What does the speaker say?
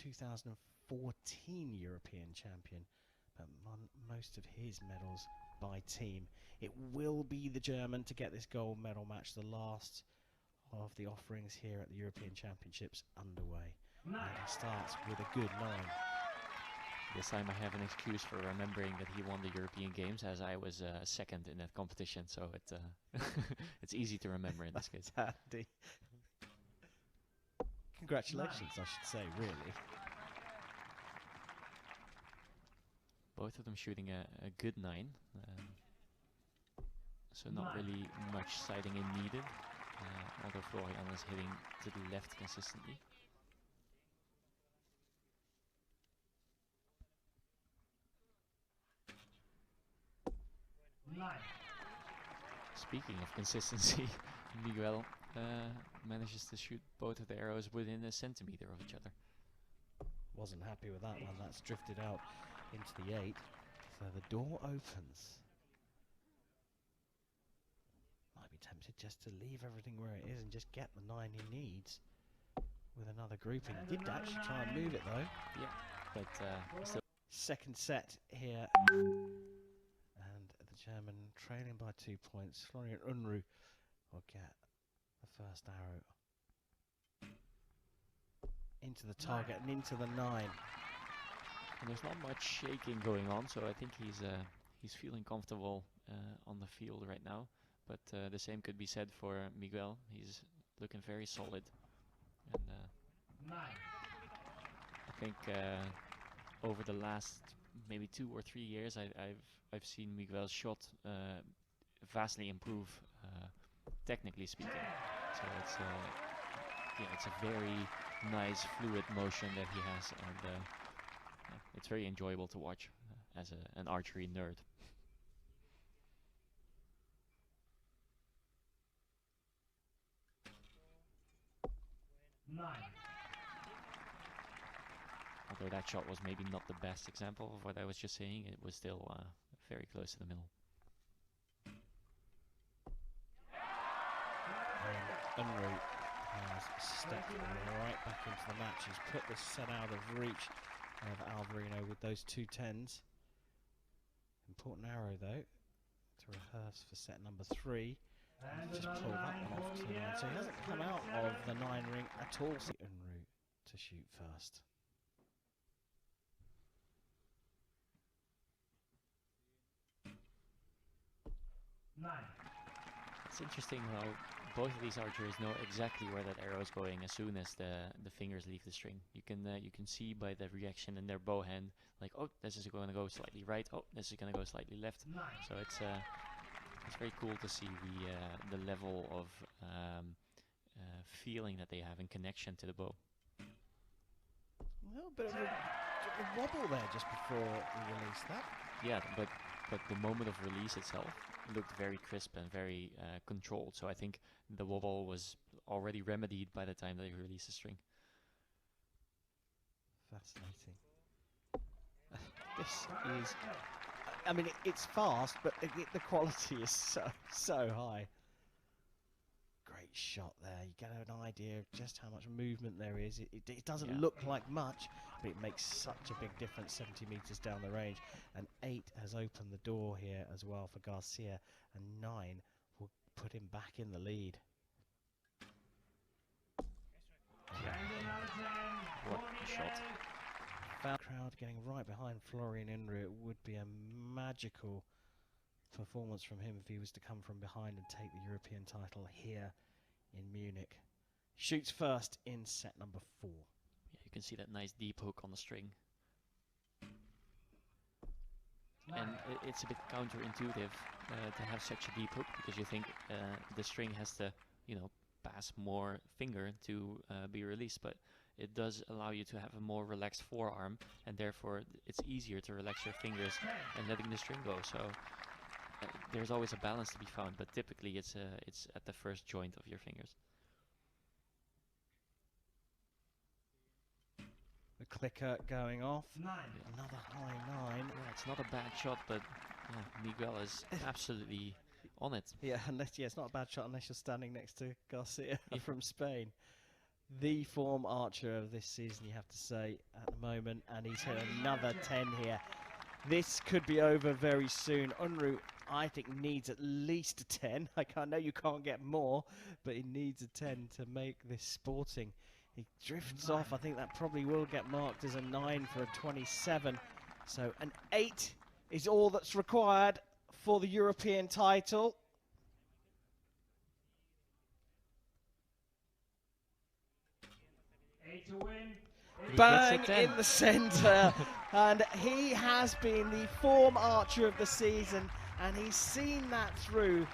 2014 European champion, but most of his medals by team. It will be the German to get this gold medal match, the last of the offerings here at the European Championships underway. And he starts with a good 9. This time I have an excuse for remembering that he won the European Games, as I was second in that competition, so it's easy to remember in this case. Handy. Congratulations, I should say, really. Both of them shooting a good 9, so not really much sighting in needed, although Florian is hitting to the left consistently. Speaking of consistency, Miguel manages to shoot both of the arrows within a centimeter of each other. Wasn't happy with that one. That's drifted out into the 8. So the door opens. Might be tempted just to leave everything where it is and just get the 9 he needs with another grouping. He did actually try and move it though. Yeah, but still. Second set here. German trailing by 2 points. Florian Unruh will get the first arrow into the target and into the 9. And there's not much shaking going on, so I think he's feeling comfortable on the field right now. But the same could be said for Miguel. He's looking very solid. And I think over the last maybe 2 or 3 years, I've seen Miguel's shot vastly improve, technically speaking. So it's a very nice fluid motion that he has, and it's very enjoyable to watch as an archery nerd. Although that shot was maybe not the best example of what I was just saying, it was still very close to the middle. And Unruh has stepped right back into the match. He's put the set out of reach of Alvarino with those 2 10s. Important arrow though to rehearse for set number 3. And just pulled that one off to 9. So he hasn't come out of the 9 ring at all. Unruh to shoot first. It's interesting how both of these archers know exactly where that arrow is going as soon as the fingers leave the string. You can see by the reaction in their bow hand, like, oh, this is going to go slightly right, oh, this is going to go slightly left. So it's very cool to see the level of feeling that they have in connection to the bow. A little bit of a wobble there just before we released that. Yeah, but the moment of release itself looked very crisp and very controlled. So I think the wobble was already remedied by the time they released the string. Fascinating. This is, I mean, it's fast, but the quality is so high. Great shot there. You get an idea of just how much movement there is. It doesn't look like much, but it makes such a big difference 70 meters down the range. And 8 has opened the door here as well for Garcia, and 9 will put him back in the lead. What a shot. Crowd getting right behind Florian Unruh. It would be a magical performance from him if he was to come from behind and take the European title here in Munich. Shoots first in set number 4. Yeah, you can see that nice deep hook on the string. And it's a bit counterintuitive to have such a deep hook, because you think the string has to, pass more finger to be released, but it does allow you to have a more relaxed forearm, and therefore it's easier to relax your fingers and letting the string go. So there's always a balance to be found, but typically it's at the first joint of your fingers. The clicker going off. 9. Another high 9. Yeah, it's not a bad shot, but Miguel is absolutely on it. Yeah, it's not a bad shot unless you're standing next to Garcia from Spain. the form archer of this season, you have to say, at the moment. And he's hit another 10 here. This could be over very soon. Unruh, I think, needs at least a 10. I know you can't get more, but he needs a 10 to make this sporting. He drifts off. I think that probably will get marked as a 9 for a 27. So an 8 is all that's required for the European title. To win. Bang in the centre. And he has been the form archer of the season, and he's seen that through